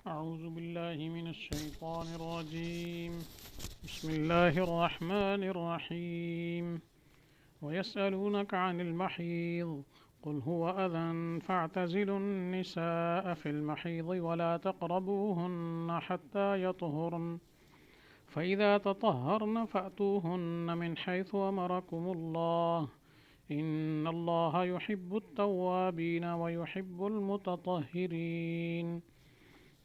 أعوذ بالله من الشيطان الرجيم. بسم الله الرحمن الرحيم. ويسألونك عن المحيض قل هو أذى فاعتزلوا النساء في المحيض ولا تقربوهن حتى يطهرن فإذا تطهرن فأتوهن من حيث أمركم الله إن الله يحب التوابين ويحب المتطهرين.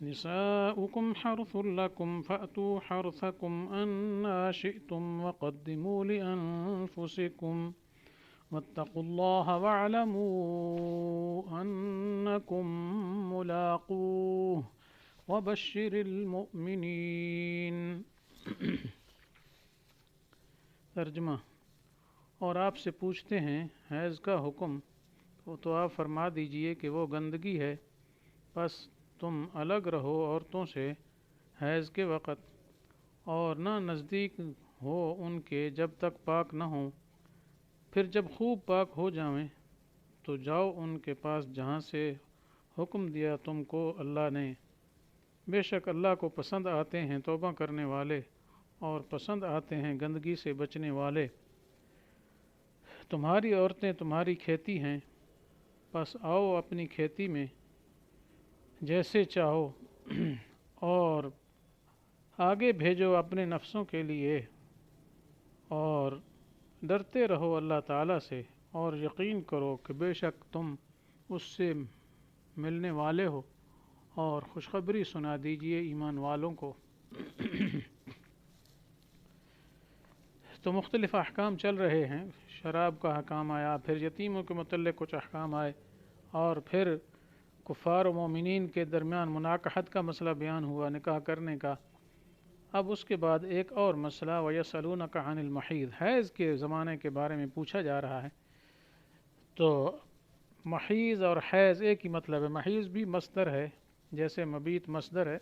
نساؤكم حرث لكم فأتوا حرثكم أنى شئتم وقدموا لأنفسكم واتقوا الله واعلموا أنكم ملاقوه وبشر المؤمنين. ترجمہ: اور آپ سے پوچھتے ہیں حیض کا حکم، تو آپ فرما دیجئے کہ وہ گندگی ہے، پس تم الگ رہو عورتوں سے حیض کے وقت، اور نہ نزدیک ہو ان کے جب تک پاک نہ ہوں، پھر جب خوب پاک ہو جائیں تو جاؤ ان کے پاس جہاں سے حکم دیا تم کو اللہ نے، بے شک اللہ کو پسند آتے ہیں توبہ کرنے والے اور پسند آتے ہیں گندگی سے بچنے والے۔ تمہاری عورتیں تمہاری کھیتی ہیں، پس آؤ اپنی کھیتی میں جیسے چاہو اور آگے بھیجو اپنے نفسوں کے لیے، اور ڈرتے رہو اللہ تعالیٰ سے، اور یقین کرو کہ بے شک تم اس سے ملنے والے ہو، اور خوشخبری سنا دیجئے ایمان والوں کو۔ تو مختلف احکام چل رہے ہیں، شراب کا حکام آیا، پھر یتیموں کے متعلق کچھ احکام آئے، اور پھر کفار و مومنین کے درمیان مناکحت کا مسئلہ بیان ہوا، نکاح کرنے کا۔ اب اس کے بعد ایک اور مسئلہ وَيَسْأَلُونَكَ عَنِ الْمَحِيضِ، حیض کے زمانے کے بارے میں پوچھا جا رہا ہے۔ تو محیض اور حیض ایک ہی مطلب ہے، محیض بھی مصدر ہے جیسے مبیت مصدر ہے۔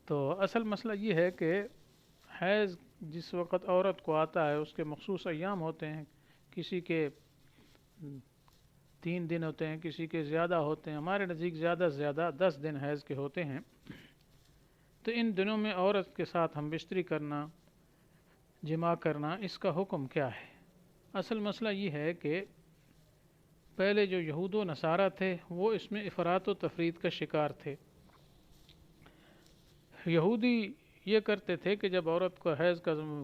تو اصل مسئلہ یہ ہے کہ حیض جس وقت عورت کو آتا ہے اس کے مخصوص ایام ہوتے ہیں، کسی کے 3 دن ہوتے ہیں، کسی کے زیادہ ہوتے ہیں، ہمارے نزدیک زیادہ سے زیادہ 10 دن حیض کے ہوتے ہیں۔ تو ان دنوں میں عورت کے ساتھ ہم بستری کرنا، جماع کرنا، اس کا حکم کیا ہے؟ اصل مسئلہ یہ ہے کہ پہلے جو یہود و نصارہ تھے وہ اس میں افراط و تفرید کا شکار تھے۔ یہودی یہ کرتے تھے کہ جب عورت کو حیض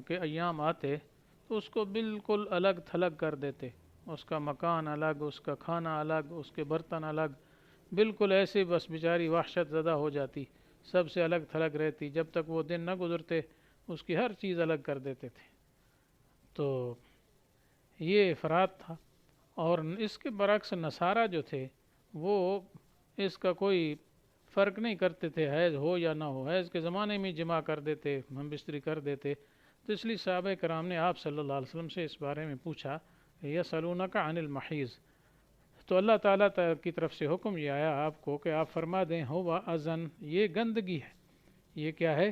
کے ایام آتے تو اس کو بالکل الگ تھلگ کر دیتے، اس کا مکان الگ، اس کا کھانا الگ، اس کے برتن الگ، بالکل ایسے بس بیچاری وحشت زدہ ہو جاتی، سب سے الگ تھلگ رہتی، جب تک وہ دن نہ گزرتے اس کی ہر چیز الگ کر دیتے تھے۔ تو یہ افراط تھا، اور اس کے برعکس نصارہ جو تھے وہ اس کا کوئی فرق نہیں کرتے تھے، حیض ہو یا نہ ہو، حیض کے زمانے میں جمع کر دیتے، ہم بستری کر دیتے۔ تو اس لیے صحابہ کرام نے آپ صلی اللہ علیہ وسلم سے اس بارے میں پوچھا، یسألونک عن المحیض۔ تو اللہ تعالیٰ کی طرف سے حکم یہ آیا آپ کو کہ آپ فرما دیں ہوا اذن، یہ گندگی ہے، یہ کیا ہے؟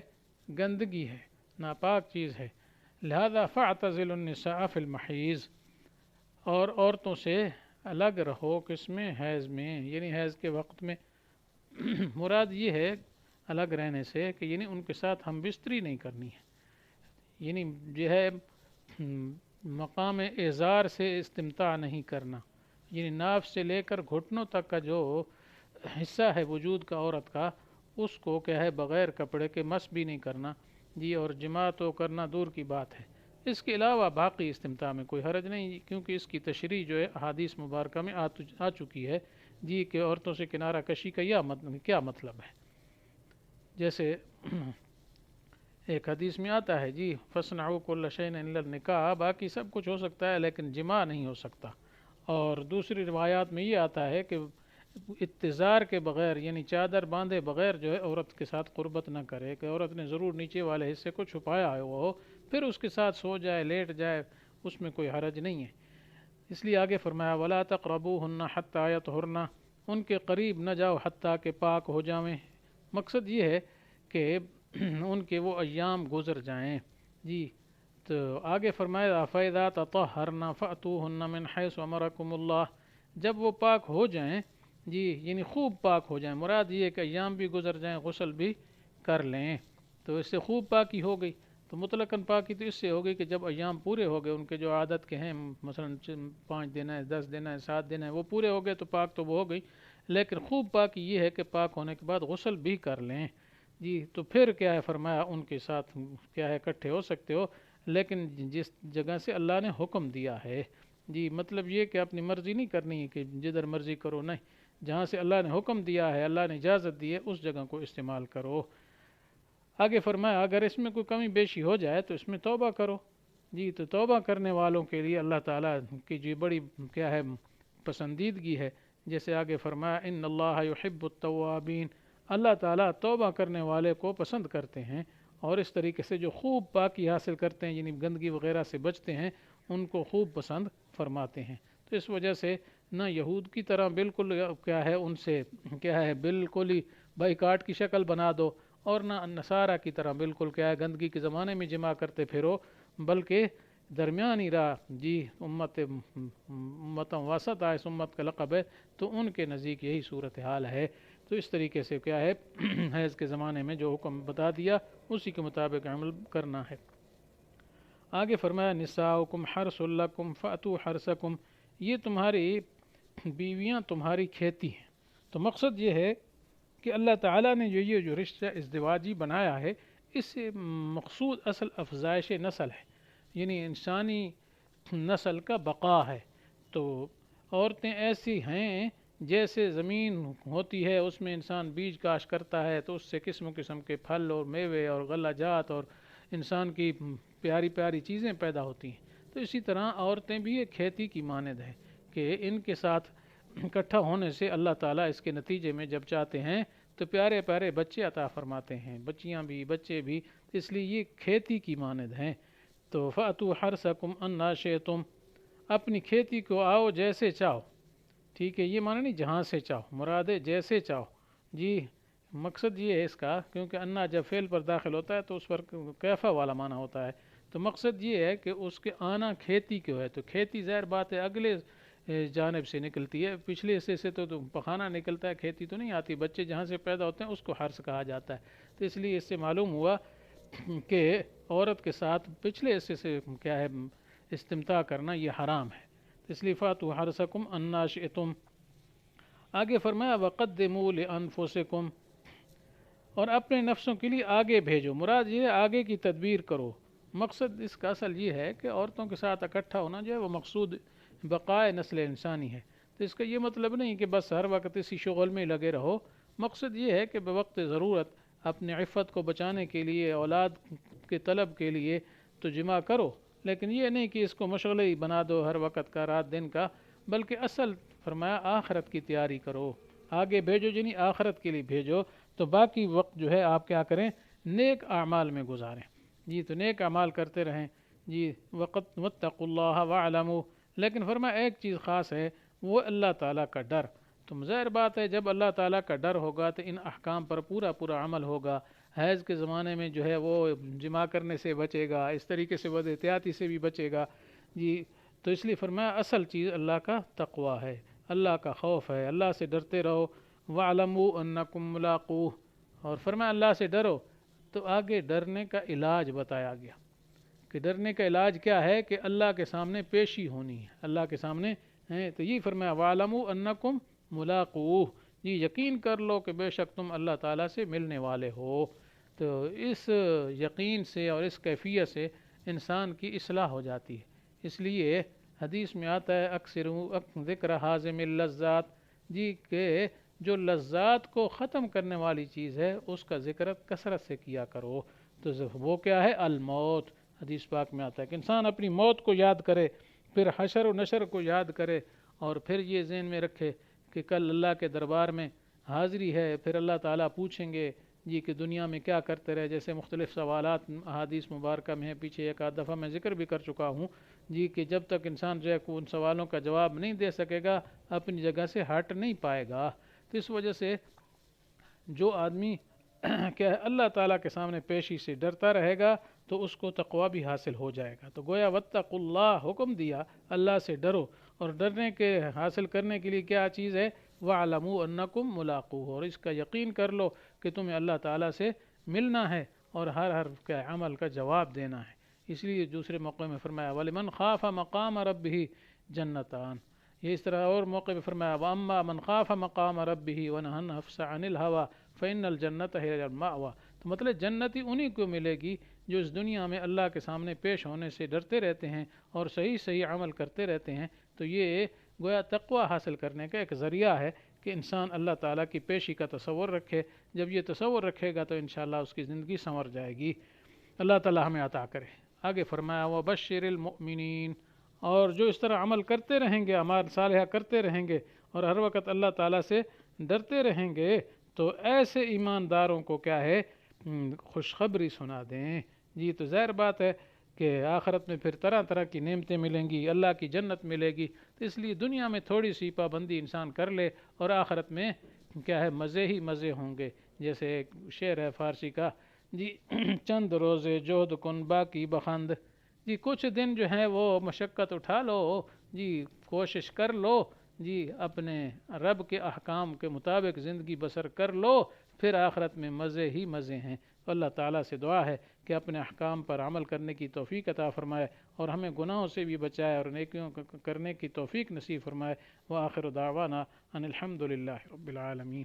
گندگی ہے، ناپاک چیز ہے، لہذا فاعتزلوا النساء فی المحیض، اور عورتوں سے الگ رہو، کس میں؟ حیض میں، یعنی حیض کے وقت میں۔ مراد یہ ہے الگ رہنے سے کہ یعنی ان کے ساتھ ہم بستری نہیں کرنی ہے، یعنی جو ہے مقام اعزار سے استمتاع نہیں کرنا، یعنی ناف سے لے کر گھٹنوں تک کا جو حصہ ہے وجود کا عورت کا، اس کو کیا ہے بغیر کپڑے کے مس بھی نہیں کرنا جی، اور جماع تو کرنا دور کی بات ہے۔ اس کے علاوہ باقی استمتاع میں کوئی حرج نہیں، کیونکہ اس کی تشریح جو ہے احادیث مبارکہ میں آ چکی ہے جی، کہ عورتوں سے کنارہ کشی کا کیا مطلب ہے۔ جیسے ایک حدیث میں آتا ہے جی فَصْنَعُوا كُلَّ شَيْءٍ إِلَّا النِّكَاحَ، باقی سب کچھ ہو سکتا ہے لیکن جماع نہیں ہو سکتا۔ اور دوسری روایات میں یہ آتا ہے کہ اتزار کے بغیر، یعنی چادر باندھے بغیر جو ہے عورت کے ساتھ قربت نہ کرے، کہ عورت نے ضرور نیچے والے حصے کو چھپایا ہوا ہو، پھر اس کے ساتھ سو جائے، لیٹ جائے، اس میں کوئی حرج نہیں ہے۔ اس لیے آگے فرمایا وَلَا تَقْرَبُوهُنَّ حَتَّى يَطْهُرْنَ، ان کے قریب نہ جاؤ حتیٰ کہ پاک ہو جاویں۔ مقصد یہ ہے کہ ان کے وہ ایام گزر جائیں جی۔ تو آگے فرمایا فَإِذَا تَطَهَّرْنَ فَأْتُوهُنَّ مِنْ حَيْثُ أَمَرَكُمُ اللَّهُ، جب وہ پاک ہو جائیں جی یعنی خوب پاک ہو جائیں، مراد یہ ہے کہ ایام بھی گزر جائیں، غسل بھی کر لیں، تو اس سے خوب پاکی ہو گئی۔ تو مطلقاً پاکی تو اس سے ہو گئی کہ جب ایام پورے ہو گئے ان کے جو عادت کے ہیں، مثلا 5 دن ہے، 10 دن ہے، 7 دن ہے، وہ پورے ہو گئے تو پاک تو وہ ہو گئی، لیکن خوب پاکی یہ ہے کہ پاک ہونے کے بعد غسل بھی کر لیں۔ جی تو پھر کیا ہے فرمایا ان کے ساتھ کیا ہے اکٹھے ہو سکتے ہو، لیکن جس جگہ سے اللہ نے حکم دیا ہے، جی مطلب یہ کہ اپنی مرضی نہیں کرنی ہے کہ جدھر مرضی کرو، نہیں، جہاں سے اللہ نے حکم دیا ہے، اللہ نے اجازت دی ہے، اس جگہ کو استعمال کرو۔ آگے فرمایا اگر اس میں کوئی کمی بیشی ہو جائے تو اس میں توبہ کرو۔ جی تو توبہ کرنے والوں کے لیے اللہ تعالیٰ کی جو بڑی کیا ہے پسندیدگی ہے، جیسے آگے فرمایا ان اللہ یحب التوابین، اللہ تعالیٰ توبہ کرنے والے کو پسند کرتے ہیں، اور اس طریقے سے جو خوب پاکی حاصل کرتے ہیں یعنی گندگی وغیرہ سے بچتے ہیں ان کو خوب پسند فرماتے ہیں۔ تو اس وجہ سے نہ یہود کی طرح بالکل کیا ہے ان سے کیا ہے بالکل ہی بائیکاٹ کی شکل بنا دو، اور نہ نصارہ کی طرح بالکل کیا ہے گندگی کے زمانے میں جمع کرتے پھرو، بلکہ درمیانی راہ، جی امت وسط ہے، اس امت کا لقب ہے، تو ان کے نزدیک یہی صورتحال ہے۔ تو اس طریقے سے کیا ہے حیض کے زمانے میں جو حکم بتا دیا اسی کے مطابق عمل کرنا ہے۔ آگے فرمایا نساؤکم حرث لکم فأتوا حرثکم، یہ تمہاری بیویاں تمہاری کھیتی ہیں۔ تو مقصد یہ ہے کہ اللہ تعالیٰ نے یہ جو رشتہ ازدواجی بنایا ہے، اس سے مقصود اصل افزائش نسل ہے، یعنی انسانی نسل کا بقا ہے۔ تو عورتیں ایسی ہیں جیسے زمین ہوتی ہے اس میں انسان بیج کاشت کرتا ہے تو اس سے قسم قسم کے پھل اور میوے اور غلہ جات اور انسان کی پیاری پیاری چیزیں پیدا ہوتی ہیں، تو اسی طرح عورتیں بھی ایک کھیتی کی مانند ہیں کہ ان کے ساتھ اکٹھا ہونے سے اللہ تعالیٰ اس کے نتیجے میں جب چاہتے ہیں تو پیارے پیارے بچے عطا فرماتے ہیں، بچیاں بھی بچے بھی، اس لیے یہ کھیتی کی مانند ہیں۔ تو فَأْتُوا حَرْثَكُمْ أَنَّا شِئْتُمْ، اپنی کھیتی کو آؤ جیسے چاہو، ٹھیک ہے، یہ معنی نہیں جہاں سے چاہو، مراد ہے جیسے چاہو۔ جی مقصد یہ ہے اس کا، کیونکہ انا جب فعل پر داخل ہوتا ہے تو اس پر کیفہ والا معنی ہوتا ہے، تو مقصد یہ ہے کہ اس کے آنا کھیتی کیوں ہے، تو کھیتی ظاہر بات ہے اگلے جانب سے نکلتی ہے، پچھلے حصے سے تو پخانا نکلتا ہے، کھیتی تو نہیں آتی، بچے جہاں سے پیدا ہوتے ہیں اس کو حرث کہا جاتا ہے۔ تو اس لیے اس سے معلوم ہوا کہ عورت کے ساتھ پچھلے حصے سے کیا ہے استمتاع کرنا یہ حرام ہے، اس لیے فاتوا حرثکم انا شئتم۔ آگے فرمایا وقدموا لانفسکم، اور اپنے نفسوں کے لیے آگے بھیجو، مراد یہ آگے کی تدبیر کرو۔ مقصد اس کا اصل یہ ہے کہ عورتوں کے ساتھ اکٹھا ہونا جو ہے وہ مقصود بقائے نسل انسانی ہے، تو اس کا یہ مطلب نہیں کہ بس ہر وقت اسی شغل میں لگے رہو، مقصد یہ ہے کہ بوقت ضرورت اپنے عفت کو بچانے کے لیے، اولاد کے طلب کے لیے تو جمع کرو، لیکن یہ نہیں کہ اس کو مشغلہ ہی بنا دو ہر وقت کا، رات دن کا، بلکہ اصل فرمایا آخرت کی تیاری کرو، آگے بھیجو یعنی آخرت کے لیے بھیجو، تو باقی وقت جو ہے آپ کیا کریں، نیک اعمال میں گزاریں، جی تو نیک اعمال کرتے رہیں، جی وقت واتقوا اللہ واعلموا، لیکن فرمایا ایک چیز خاص ہے، وہ اللہ تعالیٰ کا ڈر۔ تو ظاہر بات ہے جب اللہ تعالیٰ کا ڈر ہوگا تو ان احکام پر پورا پورا عمل ہوگا، حیض کے زمانے میں جو ہے وہ جمع کرنے سے بچے گا، اس طریقے سے بد احتیاطی سے بھی بچے گا، جی تو اس لیے فرمایا اصل چیز اللہ کا تقوی ہے، اللہ کا خوف ہے، اللہ سے ڈرتے رہو، وَاعْلَمُوا أَنَّكُمْ مُلَاقُوهُ، اور فرمایا اللہ سے ڈرو، تو آگے ڈرنے کا علاج بتایا گیا کہ ڈرنے کا علاج کیا ہے کہ اللہ کے سامنے پیشی ہونی ہے، اللہ کے سامنے ہیں، تو یہ فرمایا وَاعْلَمُوا أَنَّكُمْ مُلَاقُوهُ، جی یقین کر لو کہ بے شک تم اللہ تعالیٰ سے ملنے والے ہو۔ تو اس یقین سے اور اس کیفیت سے انسان کی اصلاح ہو جاتی ہے، اس لیے حدیث میں آتا ہے اکثر ذکر حازم اللذات، جی کہ جو لذات کو ختم کرنے والی چیز ہے اس کا ذکر کثرت سے کیا کرو، تو وہ کیا ہے الموت، حدیث پاک میں آتا ہے کہ انسان اپنی موت کو یاد کرے، پھر حشر و نشر کو یاد کرے، اور پھر یہ ذہن میں رکھے کہ کل اللہ کے دربار میں حاضری ہے، پھر اللہ تعالیٰ پوچھیں گے جی کہ دنیا میں کیا کرتے رہے، جیسے مختلف سوالات احادیث مبارکہ میں ہیں، پیچھے ایک آدھ دفعہ میں ذکر بھی کر چکا ہوں، جی کہ جب تک انسان جو ہے ان سوالوں کا جواب نہیں دے سکے گا اپنی جگہ سے ہٹ نہیں پائے گا۔ تو اس وجہ سے جو آدمی کیا ہے اللہ تعالیٰ کے سامنے پیشی سے ڈرتا رہے گا تو اس کو تقوی بھی حاصل ہو جائے گا۔ تو گویا واتقوا اللہ حکم دیا، اللہ سے ڈرو، اور ڈرنے کے حاصل کرنے کے لیے کیا چیز ہے، وَاعْلَمُوا أَنَّكُمْ مُلَاقُوهُ، اور اس کا یقین کر لو کہ تمہیں اللہ تعالیٰ سے ملنا ہے اور ہر کا عمل کا جواب دینا ہے۔ اس لیے دوسرے موقع میں فرمایا وَلِمَنْ خَافَ مَقَامَ رَبِّهِ جَنَّتَانِ، یہ اس طرح اور موقع میں فرمایا وَأَمَّا مَنْ خَافَ مَقَامَ رَبِّهِ وَنَهَى النَّفْسَ عَنِ الْهَوَىٰ فَإِنَّ الْجَنَّةَ هِيَ الْمَأْوَىٰ، تو مطلب جنتی انہی کو ملے گی جو اس دنیا میں اللہ کے سامنے پیش ہونے سے ڈرتے رہتے ہیں اور صحیح صحیح عمل کرتے رہتے ہیں۔ تو یہ گویا تقوی حاصل کرنے کا ایک ذریعہ ہے کہ انسان اللہ تعالیٰ کی پیشی کا تصور رکھے۔ جب یہ تصور رکھے گا تو انشاءاللہ اس کی زندگی سنور جائے گی۔ اللہ تعالیٰ ہمیں عطا کرے۔ آگے فرمایا وَبَشِّرِ الْمُؤْمِنِينَ، اور جو اس طرح عمل کرتے رہیں گے، اعمال صالحہ کرتے رہیں گے اور ہر وقت اللہ تعالیٰ سے ڈرتے رہیں گے، تو ایسے ایمانداروں کو کیا ہے خوشخبری سنا دیں۔ جی تو ظاہر بات ہے کہ آخرت میں پھر طرح طرح کی نعمتیں ملیں گی، اللہ کی جنت ملے گی، تو اس لیے دنیا میں تھوڑی سی پابندی انسان کر لے اور آخرت میں کیا ہے مزے ہی مزے ہوں گے۔ جیسے ایک شعر ہے فارسی کا، جی چند روزے جہد کن باقی بخند، جی کچھ دن جو ہیں وہ مشقت اٹھا لو، جی کوشش کر لو، جی اپنے رب کے احکام کے مطابق زندگی بسر کر لو، پھر آخرت میں مزے ہی مزے ہیں۔ اللہ تعالیٰ سے دعا ہے کہ اپنے احکام پر عمل کرنے کی توفیق عطا فرمائے اور ہمیں گناہوں سے بھی بچائے اور نیکیوں کرنے کی توفیق نصیب فرمائے۔ وآخر دعوانا ان الحمد للہ رب العالمین۔